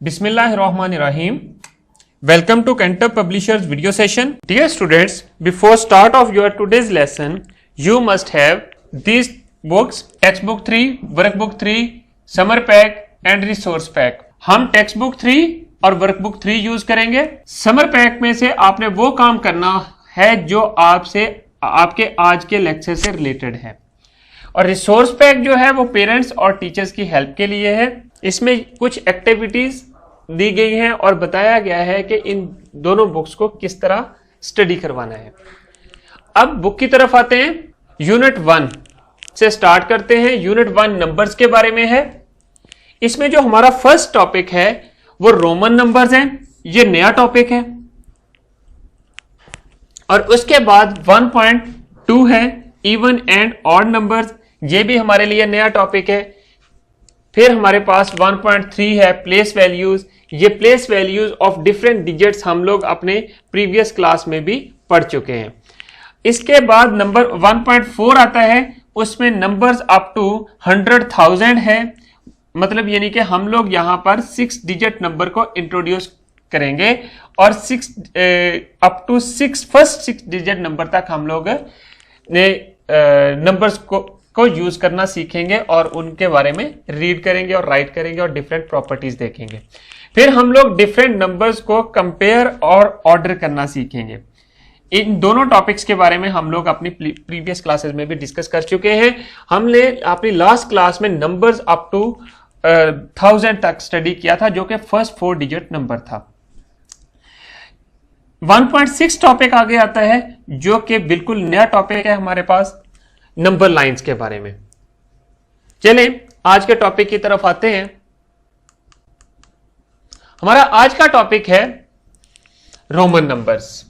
Bismillahirrahmanirrahim. Welcome to Cantor Publishers video session. Dear students, before start of your today's lesson, you must have these books: textbook 3, workbook 3, summer pack and resource pack. हम textbook 3 और workbook 3 use करेंगे। Summer pack में से आपने वो काम करना है जो आपके आज के लेक्चर से रिलेटेड है, और रिसोर्स पैक जो है वो पेरेंट्स और टीचर्स की हेल्प के लिए है। इसमें कुछ एक्टिविटीज दी गई हैं और बताया गया है कि इन दोनों बुक्स को किस तरह स्टडी करवाना है। अब बुक की तरफ आते हैं। यूनिट 1 से स्टार्ट करते हैं। यूनिट 1 नंबर्स के बारे में है। इसमें जो हमारा फर्स्ट टॉपिक है वो रोमन नंबर्स हैं। ये नया टॉपिक है। और उसके बाद 1.2 है इवन एंड ऑड नंबर्स। ये भी हमारे लिए नया टॉपिक है। फिर हमारे पास 1.3 है प्लेस वैल्यूज। ये place values of different digits हम लोग अपने प्रीवियस क्लास में भी पढ़ चुके हैं। इसके बाद नंबर 1.4 आता है। उसमें नंबर्स अप टू 100,000 है। मतलब यानी कि हम लोग यहां पर 6 डिजिट नंबर को इंट्रोड्यूस करेंगे और up to first 6 digit number तक हम लोग नंबर्स को यूज करना सीखेंगे और उनके बारे में रीड करेंगे और राइट करेंगे और डिफरेंट प्रॉपर्टीज देखेंगे। फिर हम लोग डिफरेंट नंबर्स को कंपेयर और ऑर्डर करना सीखेंगे। इन दोनों टॉपिक्स के बारे में हम लोग अपनी प्रीवियस क्लासेस में भी डिस्कस कर चुके हैं। हमने अपनी लास्ट क्लास में नंबर्स अप टू 1000 तक स्टडी किया था, जो कि फर्स्ट 4 डिजिट नंबर था। 1.6 टॉपिक आगे आता है, जो कि बिल्कुल नया टॉपिक है हमारे पास, नंबर लाइंस के बारे में। चलें आज के टॉपिक की तरफ आते हैं। हमारा आज का टॉपिक है रोमन नंबर्स।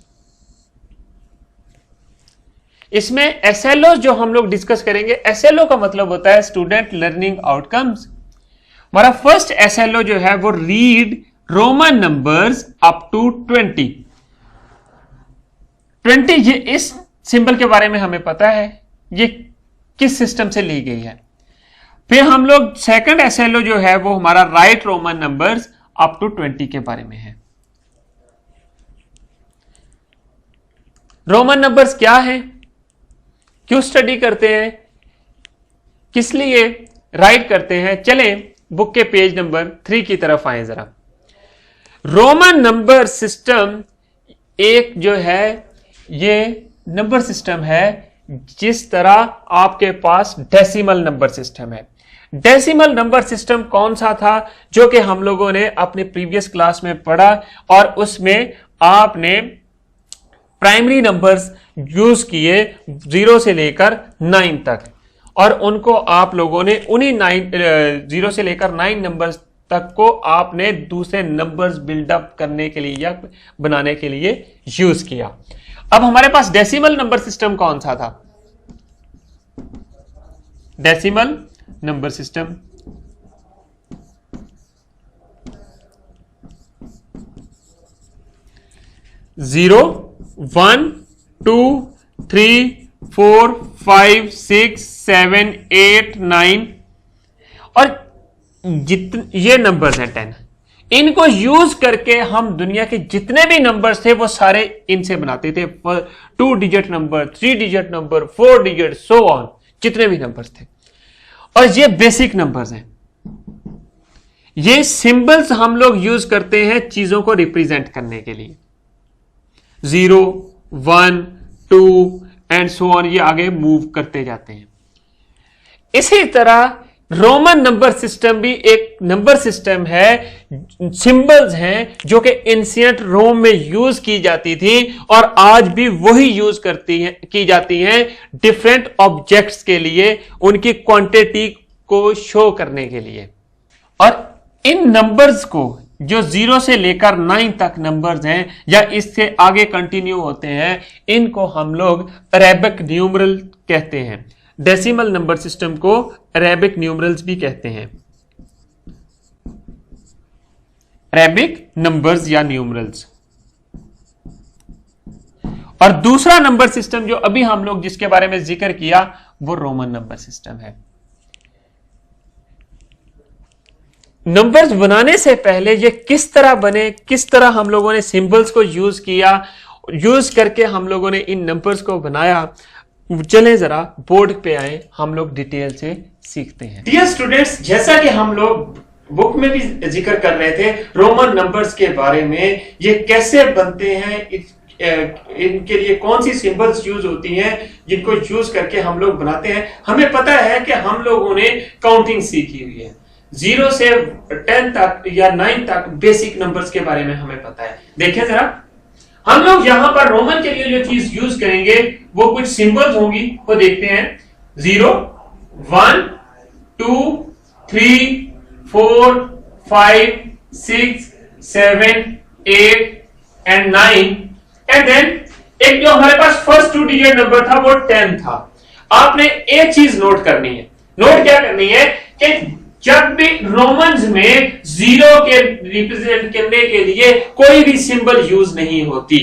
इसमें एसएलओ जो हम लोग डिस्कस करेंगे, एसएलओ का मतलब होता है स्टूडेंट लर्निंग आउटकम्स। हमारा फर्स्ट एसएलओ जो है वो read Roman numbers up to 20। ये इस सिंबल के बारे में हमें पता है ये किस सिस्टम से ली गई है। फिर हम लोग सेकंड एसएलओ जो है वो हमारा write Roman numbers up to 20 के बारे में है। रोमन नंबर्स क्या है, क्यों स्टडी करते हैं, किस लिए राइट करते हैं। चलें बुक के पेज नंबर 3 की तरफ आए जरा। रोमन नंबर सिस्टम एक जो है ये नंबर सिस्टम है जिस तरह आपके पास डेसिमल नंबर सिस्टम है। डेसिमल नंबर सिस्टम कौन सा था जो कि हम लोगों ने अपने प्रीवियस क्लास में पढ़ा, और उसमें आपने प्राइमरी नंबर्स यूज किए 0 से लेकर 9 तक, और उनको आप लोगों ने उन्हीं 0 से लेकर 9 नंबर्स तक को आपने दूसरे नंबर्स बिल्डअप करने के लिए या बनाने के लिए यूज किया। अब हमारे पास डेसिमल नंबर सिस्टम कौन सा था? डेसिमल नंबर सिस्टम जीरो 1 2 3 4 5 6 7 8 9 और ये नंबर्स हैं 10। इनको यूज करके हम दुनिया के जितने भी नंबर्स थे वो सारे इनसे बनाते थे। 2 digit number, 3 digit number, 4 digit, so on, जितने भी नंबर्स थे। और ये बेसिक नंबर्स हैं। ये सिंबल्स हम लोग यूज करते हैं चीजों को रिप्रेजेंट करने के लिए। 0 1 2 एंड सो ऑन, ये आगे मूव करते जाते हैं। इसी तरह रोमन नंबर सिस्टम भी एक नंबर सिस्टम है, सिंबल्स हैं जो कि एंशिएंट रोम में यूज की जाती थी और आज भी वही यूज की जाती हैं डिफरेंट ऑब्जेक्ट्स के लिए, उनकी क्वांटिटी को शो करने के लिए। और इन नंबर्स को जो 0 से लेकर 9 तक नंबर्स हैं या इससे आगे कंटिन्यू होते हैं, इनको हम लोग अरेबिक न्यूमरल कहते हैं। डेसिमल नंबर सिस्टम को अरेबिक न्यूमरल्स भी कहते हैं, अरेबिक नंबर्स या न्यूमरल्स। और दूसरा नंबर सिस्टम जो अभी हम लोग जिसके बारे में जिक्र किया वो रोमन नंबर सिस्टम है। नंबर्स बनाने से पहले ये किस तरह बने, किस तरह हम लोगों ने सिंबल्स को यूज किया, यूज करके हम लोगों ने इन नंबर्स को बनाया, चलें जरा बोर्ड पे आए, हम लोग डिटेल से सीखते हैं। डियर स्टूडेंट्स, जैसा कि हम लोग बुक में भी जिक्र कर रहे थे रोमन नंबर्स के बारे में, ये कैसे बनते हैं, इनके लिए कौन सी सिंबल्स यूज होती हैं जिनको यूज करके हम लोग बनाते हैं। हमें पता है कि हम लोगों ने काउंटिंग सीखी हुई है, 0 से 10 तक या 9 तक बेसिक नंबर्स के बारे में हमें पता है। देखें जरा, हम लोग यहां पर रोमन के लिए जो चीज यूज करेंगे वो कुछ सिंबल्स होंगी, वो देखते हैं। 0, 1, 2, 3, 4, 5, 6, 7, 8 एंड 9 एंड देन एक जो हमारे पास फर्स्ट 2 डिजिट नंबर था वो 10 था। आपने एक चीज नोट करनी है, नोट क्या करनी है कि जब भी रोमन्स में 0 के रिप्रेजेंट करने के लिए कोई भी सिंबल यूज नहीं होती।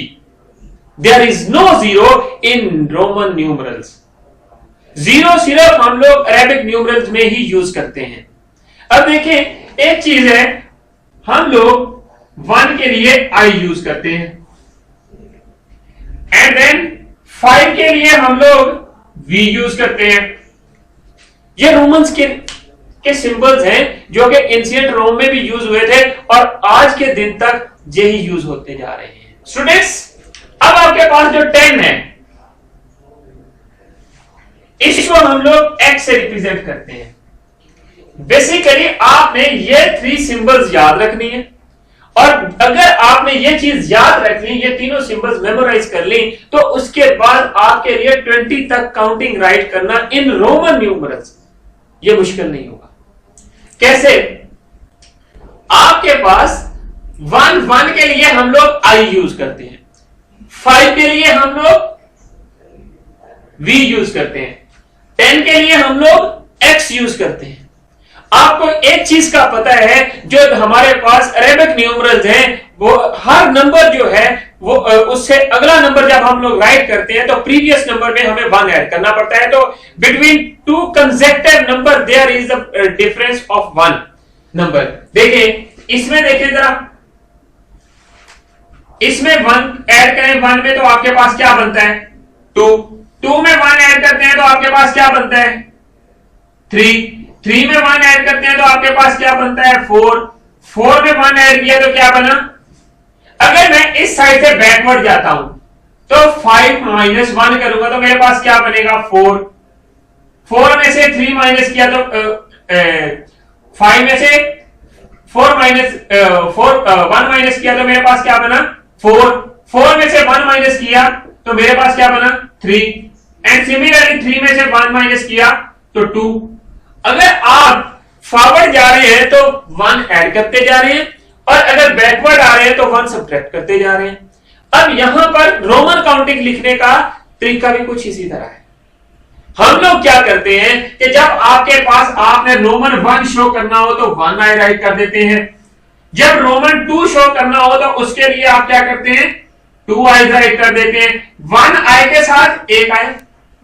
There is no 0 in Roman numerals. 0 सिर्फ हम लोग अरेबिक न्यूमरल्स में ही यूज करते हैं। अब देखें, एक चीज है, हम लोग 1 के लिए I यूज करते हैं एंड देन 5 के लिए हम लोग V यूज करते हैं। ये रोमन्स के सिंबल्स हैं जो कि एंशिएंट रोम में भी यूज हुए थे और आज के दिन तक यही यूज होते जा रहे हैं। स्टूडेंट्स, अब आपके पास जो 10 है इसको हम लोग X से रिप्रेजेंट करते हैं। बेसिकली आपने ये 3 सिंबल्स याद रखनी है और अगर आपने ये चीज याद रख ली, ये तीनों सिंबल्स मेमोराइज कर ली, तो उसके बाद आपके लिए 20 तक काउंटिंग राइट करना इन रोमन न्यूमरल्स ये मुश्किल नहीं होगा। कैसे? आपके पास 1 के लिए हम लोग I यूज करते हैं, 5 के लिए हम लोग V यूज करते हैं, 10 के लिए हम लोग X यूज करते हैं। आपको एक चीज का पता है, जो हमारे पास अरेबिक न्यूमरल्स हैं वो हर नंबर जो है वो उससे अगला नंबर जब हम लोग राइट करते हैं तो प्रीवियस नंबर में हमें 1 ऐड करना पड़ता है। तो between 2 consecutive number there is a difference of 1 number. देखिए इसमें, देखिए जरा, इसमें 1 ऐड करें 1 में तो आपके पास क्या बनता है 2 में 1 ऐड करते हैं तो आपके पास क्या बनता है 3 में 1 ऐड करते हैं तो आपके पास क्या बनता है 4 में 1 ऐड किया तो क्या बना। अगर मैं इस साइड से बैकवर्ड जाता हूं तो 5 माइनस 1 करूंगा तो मेरे पास क्या बनेगा 4 में से 3 माइनस किया तो 5 में से 1 माइनस किया तो मेरे पास क्या बना 4 में से 1 माइनस किया तो मेरे पास क्या बना 3 एंड सिमिलरली 3 में से 1 माइनस किया तो 2। अगर आप फॉरवर्ड जा रहे हैं तो 1 ऐड करते जा रहे हैं और अगर बैकवर्ड आ रहे हैं तो 1 सब्ट्रैक्ट करते जा रहे हैं। अब यहां पर रोमन काउंटिंग लिखने का तरीका भी कुछ इसी तरह है। हम लोग क्या करते हैं कि जब आपके पास आपने रोमन 1 शो करना हो तो 1 आई राइट कर देते हैं, जब रोमन 2 शो करना हो तो उसके लिए आप क्या करते हैं 2 आई राइट कर देते हैं। 1 आई के साथ एक eye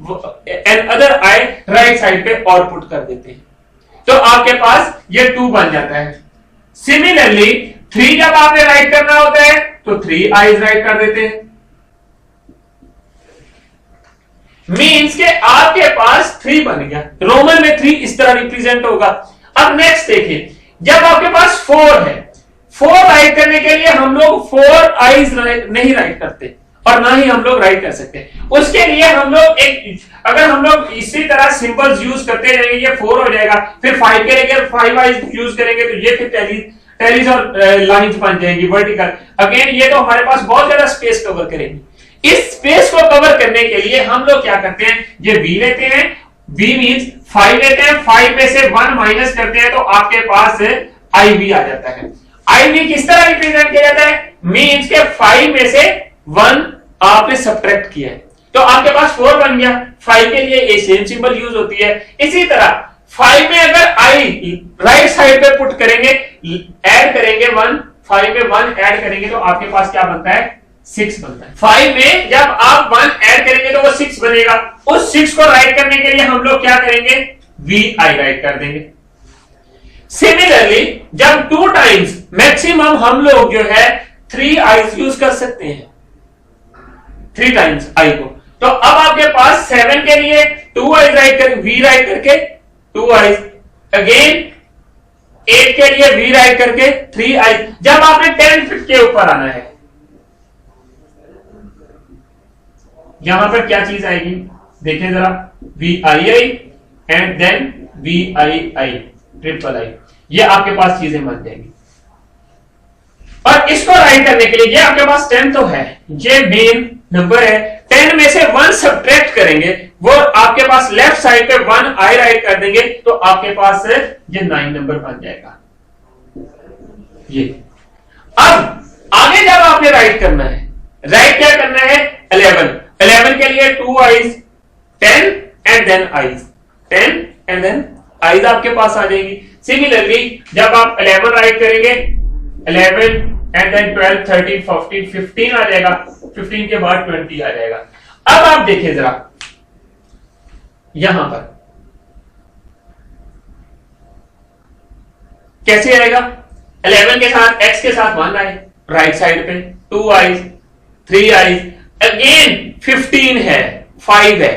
and other eye right side पे और पुट कर देते हैं तो आपके पास ये 2 बन जाता है। सिमिलरली 3 जब आपने राइट करना होता है तो 3 आईज राइट कर देते हैं। मीन्स के आपके पास 3 बन गया। रोमन में 3 इस तरह रिप्रेजेंट होगा। अब नेक्स्ट देखिए, जब आपके पास 4 है, 4 राइट करने के लिए हम लोग 4 आईज नहीं राइट करते और ना ही हम लोग राइट कर सकते। उसके लिए हम लोग अगर हम लोग इसी तरह सिंबल्स यूज करते रहेंगे ये 4 हो जाएगा, फिर 5 के लिए 5 आईज यूज करेंगे तो ये फिर टेलीज और लाइंस बन जाएंगी वर्टिकल। अगेन ये तो हमारे पास बहुत ज्यादा स्पेस कवर करेंगे। इस स्पेस को कवर करने के लिए हम लोग क्या करते हैं, ये V लेते हैं, V मींस 5 लेते हैं, 5 में से 1 माइनस करते हैं तो आपके पास IV आ जाता है। IV किस तरह रिप्रेजेंट किया जाता है, मींस के 5 में से 1 आपने सब्ट्रैक्ट किया है तो आपके पास 4 बन गया। 5 के लिए ये सेम सिंबल यूज होती है। इसी तरह 5 में अगर I राइट साइड पे पुट करेंगे, ऐड करेंगे 1, 5 में 1 ऐड करेंगे तो आपके पास क्या बनता है 6 बनता है। 5 में जब आप 1 ऐड करेंगे तो वो 6 बनेगा। उस 6 को राइट करने के लिए हम लोग क्या करेंगे, VI राइट कर देंगे। सिमिलरली जब 2 टाइम्स मैक्सिमम हम लोग जो है 3 आइज यूज कर सकते हैं, 3 टाइम्स आई को। तो अब आपके पास 7 के लिए 2 आइज राइट कर वी राइट करके 2 आइज, अगेन 8 के लिए वी राइट करके 3 आइज। जब आपने 10 के ऊपर आना है, यहां पर क्या चीज आएगी देखें जरा, V I I and then V I I triple I, ये आपके पास चीजें बन जाएंगी। और इसको राइट करने के लिए ये आपके पास 10 तो है, ये मेन नंबर है, 10 में से 1 सब्ट्रैक्ट करेंगे, वो आपके पास लेफ्ट साइड पे 1 आई राइट कर देंगे तो आपके पास ये 9 नंबर बन जाएगा। ये अब आगे जब आपने राइट करना है, राइट क्या करना है 11 के लिए 2 I's 10 and then I's 10 and then I's आपके पास आ जाएगी। सिमिलरली जब आप 11 राइट करेंगे 11 एंड देन 12 13 14 15 आ जाएगा, 15 के बाद 20 आ जाएगा। अब आप देखिए जरा यहां पर कैसे आएगा, 11 के साथ x के साथ 1 आए राइट साइड पे, 2 आइज 3 आइज, अगेन 15 है 5 है,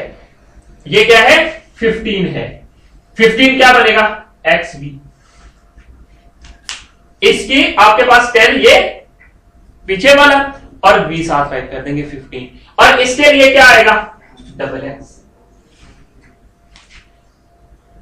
ये क्या है 15 है, 15 क्या बनेगा xv, इसकी आपके पास 10 ये पीछे वाला और v साथ राइट कर देंगे 15, और इसके लिए क्या आएगा डबल एक्स।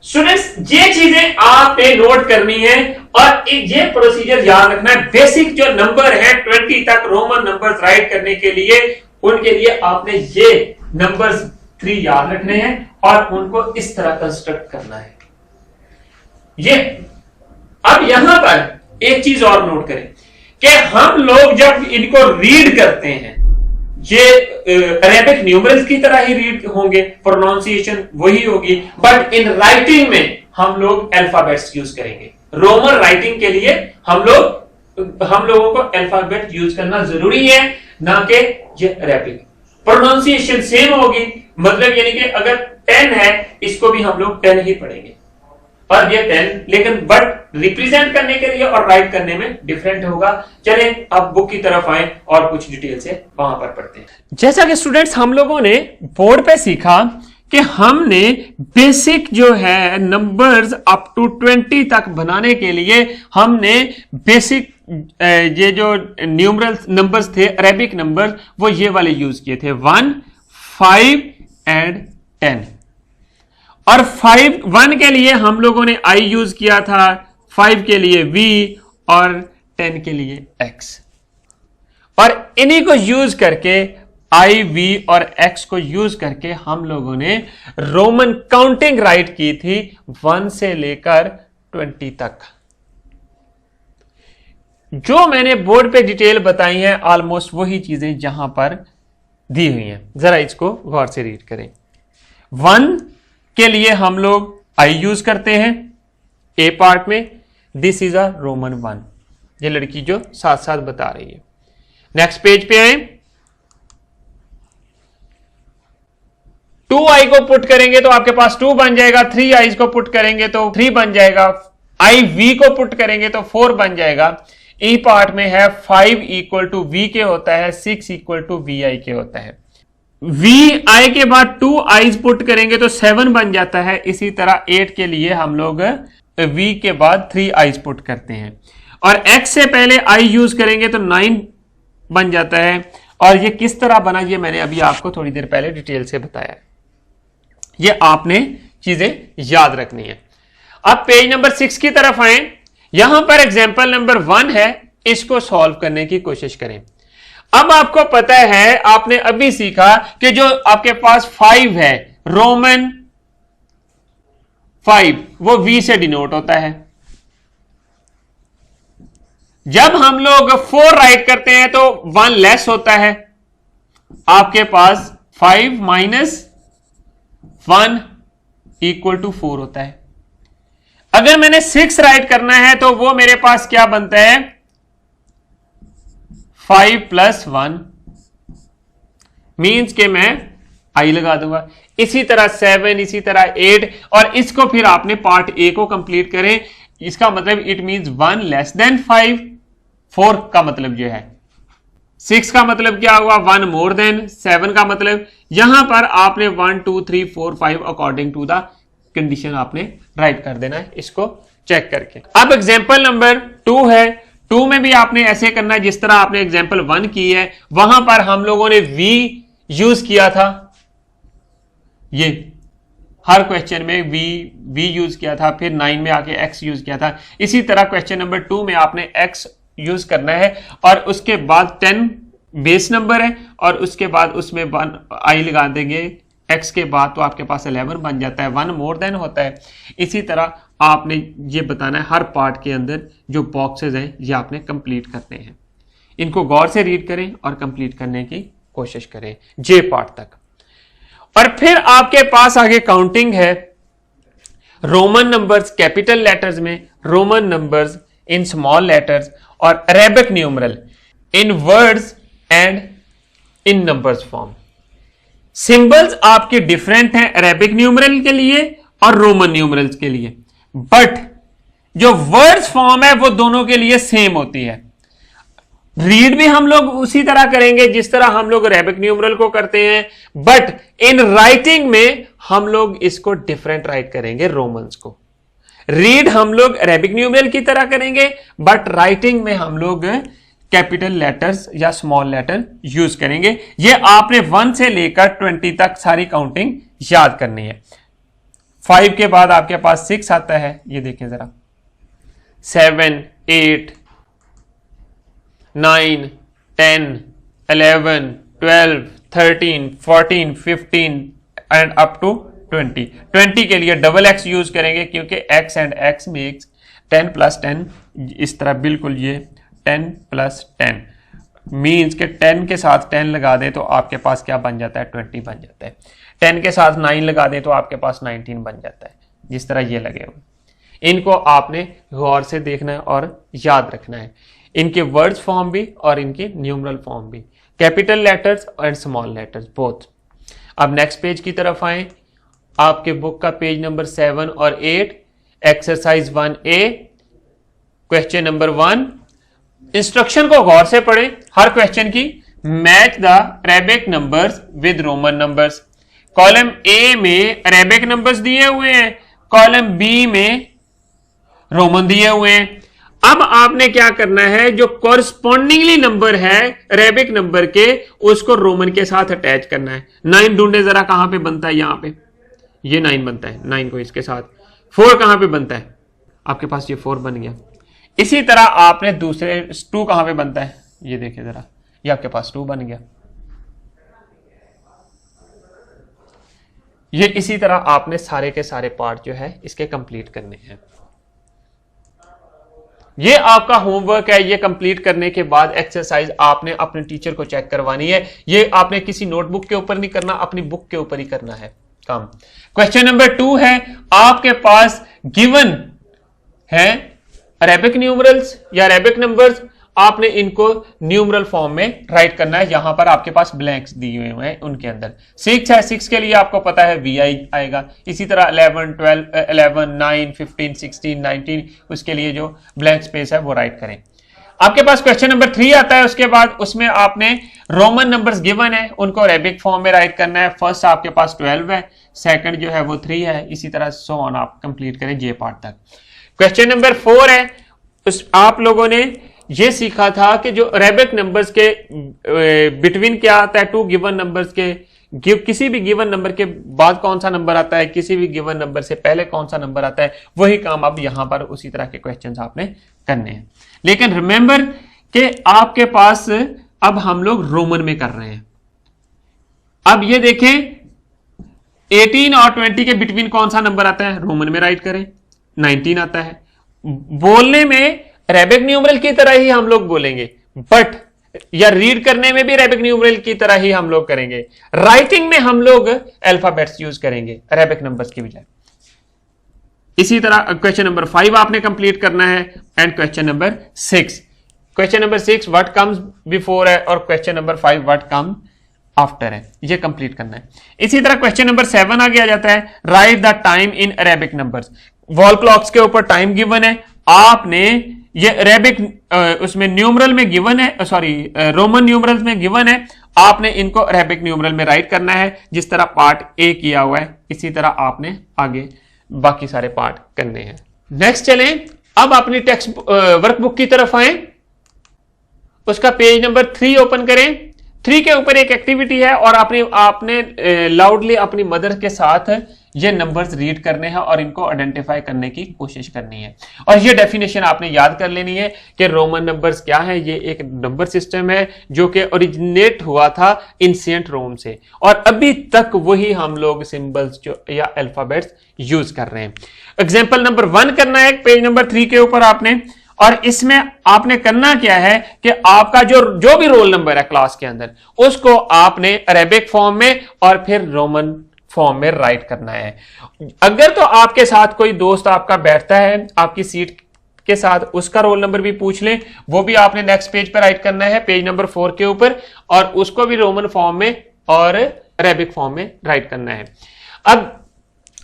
स्टूडेंट्स ये चीजें आपने नोट करनी है और ये प्रोसीजर याद रखना है। बेसिक जो नंबर है 20 तक रोमन नंबर्स राइट करने के लिए, उनके लिए आपने ये नंबर्स 3 याद रखने हैं और उनको इस तरह कंस्ट्रक्ट करना है। ये अब यहां पर एक चीज और नोट करें कि हम लोग जब इनको रीड करते हैं, ये अरेबिक न्यूमरल्स की तरह ही रीड होंगे, प्रोनाउंसिएशन वही होगी, बट इन राइटिंग में हम लोग अल्फाबेट्स यूज करेंगे। रोमन राइटिंग के लिए हम लोगों को अल्फाबेट यूज करना जरूरी है, ना कि ये अरेबिक। प्रोनाउंसिएशन सेम होगी, मतलब यानी कि अगर 10 है इसको भी हम लोग 10 ही पढ़ेंगे, और ये 10 लेकिन बट रिप्रेजेंट करने के लिए और राइट करने में डिफरेंट होगा। चलें अब बुक की तरफ आए और कुछ डिटेल से वहां पर पढ़ते हैं। जैसा कि स्टूडेंट्स हम लोगों ने बोर्ड पे सीखा कि हमने बेसिक जो है नंबर्स अप टू 20 तक बनाने के लिए हमने बेसिक ये जो न्यूमरल नंबर्स थे अरेबिक नंबर्स, वो ये वाले यूज किए थे 1 5 एंड 10। और 1 के लिए हम लोगों ने आई यूज किया था, 5 के लिए v और 10 के लिए x, और इन्हीं को यूज करके i v और x को यूज करके हम लोगों ने रोमन काउंटिंग राइट की थी 1 से लेकर 20 तक। जो मैंने बोर्ड पे डिटेल बताई है ऑलमोस्ट वही चीजें जहां पर दी हुई हैं, जरा इसको गौर से रीड करें। 1 के लिए हम लोग आई यूज करते हैं ए पार्ट में, दिस इज अ रोमन 1, ये लड़की जो साथ साथ बता रही है। नेक्स्ट पेज पे आए, 2 आई को पुट करेंगे तो आपके पास 2 बन जाएगा, 3 आईज को पुट करेंगे तो 3 बन जाएगा, आई वी को पुट करेंगे तो 4 बन जाएगा। ई पार्ट में है 5 इक्वल टू वी के होता है, 6 इक्वल टू वी आई के होता है। वी आई के बाद 2 आईज पुट करेंगे तो 7 बन जाता है। इसी तरह 8 के लिए हम लोग वी के बाद 3 आईज पुट करते हैं, और एक्स से पहले आई यूज करेंगे तो 9 बन जाता है। और ये किस तरह बना ये मैंने अभी आपको थोड़ी देर पहले डिटेल से बताया है, ये आपने चीजें याद रखनी है। अब पेज नंबर 6 की तरफ आए, यहां पर एग्जाम्पल नंबर 1 है, इसको सॉल्व करने की कोशिश करें। अब आपको पता है, आपने अभी सीखा कि जो आपके पास 5 है, रोमन 5, वो v से डिनोट होता है। जब हम लोग 4 राइट करते हैं तो 1 लेस होता है, आपके पास 5 माइनस 1 इक्वल टू 4 होता है। अगर मैंने 6 राइट करना है तो वो मेरे पास क्या बनता है 5 प्लस 1, मीन्स के मैं आई लगा दूंगा। इसी तरह 7, इसी तरह 8, और इसको फिर आपने पार्ट ए को कंप्लीट करें। इसका मतलब इट मींस 1 लेस देन 5, 4 का मतलब जो है, 6 का मतलब क्या हुआ 1 मोर देन, 7 का मतलब यहां पर आपने 1 2 3 4 5 अकॉर्डिंग टू द कंडीशन आपने राइट कर देना है, इसको चेक करके। अब एग्जांपल नंबर 2 है, 2 में भी आपने ऐसे करना है जिस तरह आपने एग्जांपल 1 की है, वहां पर हम लोगों ने v यूज किया था, ये हर क्वेश्चन में v यूज किया था, फिर 9 में आके x यूज किया था। इसी तरह क्वेश्चन नंबर 2 में आपने x यूज करना है और उसके बाद 10 बेस नंबर है और उसके बाद उसमें i लगा देंगे x के बाद, तो आपके पास 11 बन जाता है, 1 मोर देन होता है। इसी तरह आपने ये बताना है हर पार्ट के अंदर जो बॉक्सेस हैं ये आपने कंप्लीट करने हैं। इनको गौर से रीड करें और कंप्लीट करने की कोशिश करें जे पार्ट तक। और फिर आपके पास आगे काउंटिंग है, रोमन नंबर्स कैपिटल लेटर्स में, Roman numbers in small letters और Arabic numeral in words and in numbers form. Symbols आपके डिफरेंट हैं अरेबिक न्यूमरल के लिए और रोमन न्यूमरल्स के लिए, बट जो वर्ड्स फॉर्म है वो दोनों के लिए सेम होती है। रीड भी हम लोग उसी तरह करेंगे जिस तरह हम लोग अरेबिक न्यूमरल को करते हैं, बट इन राइटिंग में हम लोग इसको डिफरेंट राइट करेंगे। रोमन्स को रीड हम लोग अरेबिक न्यूमरल की तरह करेंगे, बट राइटिंग में हम लोग कैपिटल लेटर्स या स्मॉल लेटर यूज करेंगे। ये आपने 1 से लेकर 20 तक सारी काउंटिंग याद करनी है। 5 के बाद आपके पास 6 आता है, ये देखें जरा, 7 8 9 10 11 12 13 14 15 एंड अप टू 20। 20 के लिए डबल एक्स यूज करेंगे क्योंकि x एंड x मेक्स 10 + 10, इस तरह बिल्कुल ये 10 + 10 मीन्स के 10 के साथ 10 लगा दें तो आपके पास क्या बन जाता है, 20 बन जाता है। 10 के साथ 9 लगा दें तो आपके पास 19 बन जाता है, जिस तरह ये लगे हुए। इनको आपने गौर से देखना है और याद रखना है, इनके वर्ड्स फॉर्म भी और इनके न्यूमरल फॉर्म भी, capital letters and small letters both. अब नेक्स्ट पेज की तरफ आए, आपके बुक का पेज नंबर 7 और 8, exercise 1A, question number 1। Instruction को गौर से पढ़ें हर क्वेश्चन की। Match the Arabic numbers with Roman numbers. Column A में अरेबिक नंबर्स दिए हुए हैं, कॉलम बी में रोमन दिए हुए हैं। अब आपने क्या करना है, जो कॉरस्पॉन्डिंगली नंबर है अरेबिक नंबर के, उसको रोमन के साथ अटैच करना है। 9 ढूंढे जरा, कहां पे बनता है, यहां पे ये 9 बनता है, 9 को इसके साथ। 4 कहां पे बनता है, आपके पास ये 4 बन गया। इसी तरह आपने दूसरे 2 कहां पे बनता है, ये देखिए जरा, ये आपके पास 2 बन गया। ये इसी तरह आपने सारे के सारे पार्ट जो है इसके कंप्लीट करने हैं। ये आपका होमवर्क है। ये कंप्लीट करने के बाद एक्सरसाइज आपने अपने टीचर को चेक करवानी है। ये आपने किसी नोटबुक के ऊपर नहीं करना, अपनी बुक के ऊपर ही करना है काम। क्वेश्चन नंबर 2 है, आपके पास गिवन है अरेबिक न्यूमरल्स या अरेबिक नंबर्स, आपने इनको न्यूमरल फॉर्म में राइट करना है। यहां पर आपके पास ब्लैंक्स दिए हुए हैं, उनके अंदर 6 है, 6 के लिए आपको पता है VI आएगा। इसी तरह 11 12 11 9 15 16 19, उसके लिए जो ब्लैंक स्पेस है वो राइट करें। आपके पास क्वेश्चन नंबर 3 आता है, उसके बाद उसमें आपने रोमन नंबर्स गिवन है, उनको अरेबिक फॉर्म में राइट करना है। फर्स्ट आपके पास 12 है, सेकंड जो है वो 3 है, इसी तरह सो ऑन आप कंप्लीट करें जे पार्ट तक। क्वेश्चन नंबर 4 है, आप लोगों ने ये सीखा था कि जो अरेबिक नंबर्स के बिटवीन क्या आता है, 2 गिवन नंबर्स के, किसी भी गिवन नंबर के बाद कौन सा नंबर आता है, किसी भी गिवन नंबर से पहले कौन सा नंबर आता है, वही काम अब यहां पर उसी तरह के क्वेश्चंस आपने करने हैं। लेकिन रिमेंबर कि आपके पास अब हम लोग रोमन में कर रहे हैं। अब ये देखें 18 और 20 के बिटवीन कौन सा नंबर आता है, रोमन में राइट करें, 19 आता है। बोलने में अरेबिक न्यूमरल की तरह ही हम लोग बोलेंगे, बट या रीड करने में भी अरेबिक न्यूमरल की तरह ही हम लोग करेंगे। राइटिंग में हम लोग अल्फाबेट्स यूज करेंगे अरेबिक नंबर्स की बजाय। इसी तरह क्वेश्चन नंबर 5 आपने कंप्लीट करना है and question number 6। Question number 6 what comes before है और question number 5 what come after है, ये कंप्लीट करना है। इसी तरह क्वेश्चन नंबर 7 आगे आ जाता है, right the time in Arabic numbers. Wall clocks के ऊपर टाइम गिवन है, आपने ये अरेबिक उसमें न्यूमरल में गिवन है, सॉरी रोमन न्यूमरल्स में गिवन है, आपने इनको अरेबिक न्यूमरल में राइट करना है। जिस तरह पार्ट ए किया हुआ है इसी तरह आपने आगे बाकी सारे पार्ट करने हैं। नेक्स्ट चलें, अब अपनी टेक्स्ट वर्कबुक की तरफ आए, उसका पेज नंबर 3 ओपन करें। 3 के ऊपर एक एक्टिविटी है और आपने लाउडली अपनी मदर के साथ ये नंबर्स रीड करने हैं और इनको आइडेंटिफाई करने की कोशिश करनी है। और ये डेफिनेशन आपने याद कर लेनी है कि रोमन नंबर्स क्या है। ये एक नंबर सिस्टम है जो कि ओरिजिनेट हुआ था एंशिएंट रोम से और अभी तक वही हम लोग सिंबल्स जो या अल्फाबेट्स यूज कर रहे हैं। एग्जाम्पल नंबर 1 करना है पेज नंबर 3 के ऊपर आपने, और इसमें आपने करना क्या है कि आपका जो भी रोल नंबर है क्लास के अंदर उसको आपने अरेबिक फॉर्म में और फिर रोमन फॉर्म में राइट करना है। अगर तो आपके साथ कोई दोस्त आपका बैठता है आपकी सीट के साथ, उसका रोल नंबर भी पूछ लें, वो भी आपने नेक्स्ट पेज पर राइट करना है पेज नंबर 4 के ऊपर, और उसको भी रोमन फॉर्म में और अरेबिक फॉर्म में राइट करना है। अब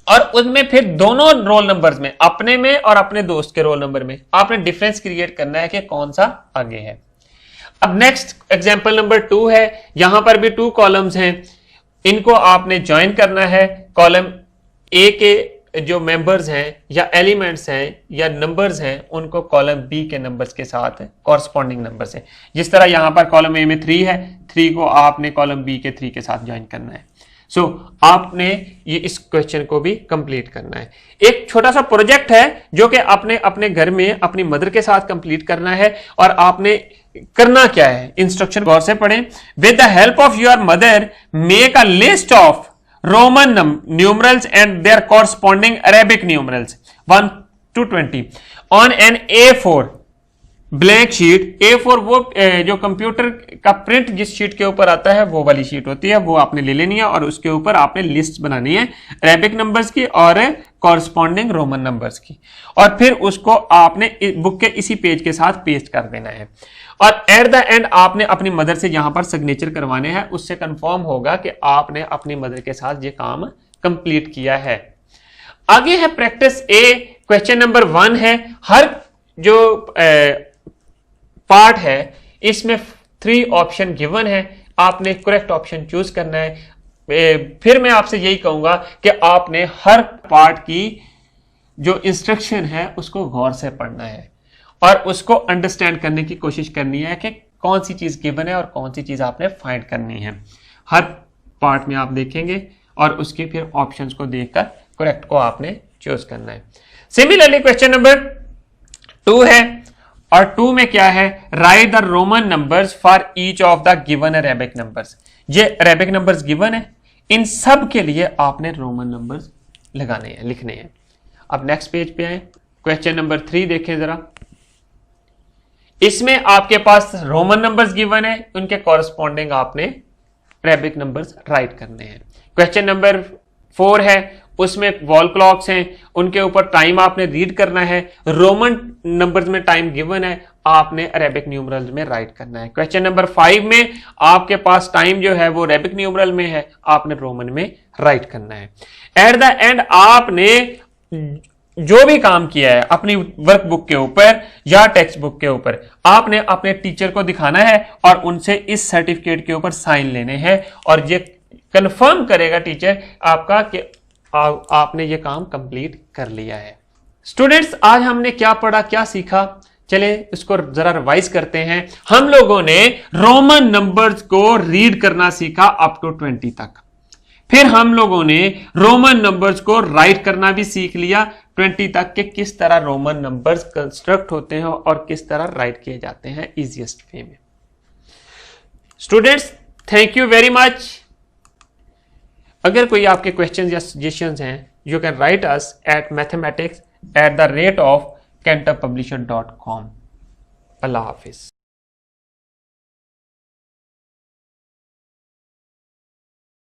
और उसमें फिर दोनों रोल नंबर्स में, अपने में और अपने दोस्त के रोल नंबर में, आपने डिफरेंस क्रिएट करना है कि कौन सा आगे है। अब नेक्स्ट एग्जांपल नंबर 2 है, यहां पर भी 2 कॉलम्स हैं, इनको आपने ज्वाइन करना है। कॉलम ए के जो मेंबर्स हैं या एलिमेंट्स हैं या नंबर्स हैं उनको कॉलम बी के नंबर्स के साथ कॉरस्पॉन्डिंग नंबर्स हैं। जिस तरह यहां पर कॉलम ए में 3 है, 3 को आपने कॉलम बी के 3 के साथ ज्वाइन करना है। सो आपने ये इस क्वेश्चन को भी कंप्लीट करना है। एक छोटा सा प्रोजेक्ट है जो कि आपने अपने घर में अपनी मदर के साथ कंप्लीट करना है। और आपने करना क्या है, इंस्ट्रक्शन गौर से पढ़ें। With the help of your mother make a list of Roman numerals and there corresponding Arabic numerals 1 to 20 on an A4 blank sheet. A4 वो जो कंप्यूटर का प्रिंट जिस शीट के ऊपर आता है वो वाली शीट होती है, वो आपने ले लेनी है और उसके ऊपर आपने लिस्ट बनानी है अरेबिक नंबर्स की और कॉरस्पॉन्डिंग रोमन नंबर्स की, और फिर उसको आपने बुक के इसी पेज के साथ पेस्ट कर देना है। और एट द एंड आपने अपनी मदर से यहां पर सिग्नेचर करवाने हैं, उससे कंफर्म होगा कि आपने अपनी मदर के साथ ये काम कंप्लीट किया है। आगे है प्रैक्टिस ए, क्वेश्चन नंबर 1 है। हर जो पार्ट है इसमें 3 ऑप्शन गिवन है, आपने करेक्ट ऑप्शन चूज करना है। फिर मैं आपसे यही कहूंगा कि आपने हर पार्ट की जो इंस्ट्रक्शन है उसको गौर से पढ़ना है और उसको अंडरस्टैंड करने की कोशिश करनी है कि कौन सी चीज गिवन है और कौन सी चीज आपने फाइंड करनी है। हर पार्ट में आप देखेंगे और उसके फिर ऑप्शंस को देखकर करेक्ट को आपने चूज करना है। सिमिलरली क्वेश्चन नंबर 2 है, और 2 में क्या है, right the Roman numbers for each of the given Arabic numbers. ये अरेबिक नंबर्स गिवन है, इन सब के लिए आपने रोमन नंबर्स लगाने हैं, लिखने हैं। अब नेक्स्ट पेज पे आए, क्वेश्चन नंबर 3 देखें जरा। इसमें आपके पास रोमन नंबर्स गिवन है, उनके कॉरस्पॉन्डिंग आपने अरेबिक नंबर्स राइट करने हैं। क्वेश्चन नंबर 4 है, उसमें वॉल क्लॉक्स हैं, उनके ऊपर टाइम आपने रीड करना है। रोमन नंबर्स में टाइम गिवन है, आपने अरेबिक न्यूमरल में राइट करना है। क्वेश्चन नंबर 5 में आपके पास टाइम जो है वो अरेबिक न्यूमरल में है, आपने रोमन में राइट करना है। एट द एंड आपने जो भी काम किया है अपनी वर्कबुक के ऊपर या टेक्स्ट बुक के ऊपर, आपने अपने टीचर को दिखाना है और उनसे इस सर्टिफिकेट के ऊपर साइन लेने हैं, और ये कंफर्म करेगा टीचर आपका कि आपने ये काम कंप्लीट कर लिया है। स्टूडेंट्स, आज हमने क्या पढ़ा, क्या सीखा, चले इसको जरा रिवाइज करते हैं। हम लोगों ने रोमन नंबर्स को रीड करना सीखा अप टू 20 तक। फिर हम लोगों ने रोमन नंबर्स को राइट करना भी सीख लिया 20 तक के किस तरह रोमन नंबर्स कंस्ट्रक्ट होते हैं और किस तरह राइट किए जाते हैं इजीएस्ट वे में। Students, thank you very much. अगर कोई आपके क्वेश्चंस या सजेशंस हैं, you can write us at mathematics@cantorpublisher.com। Allah Hafiz.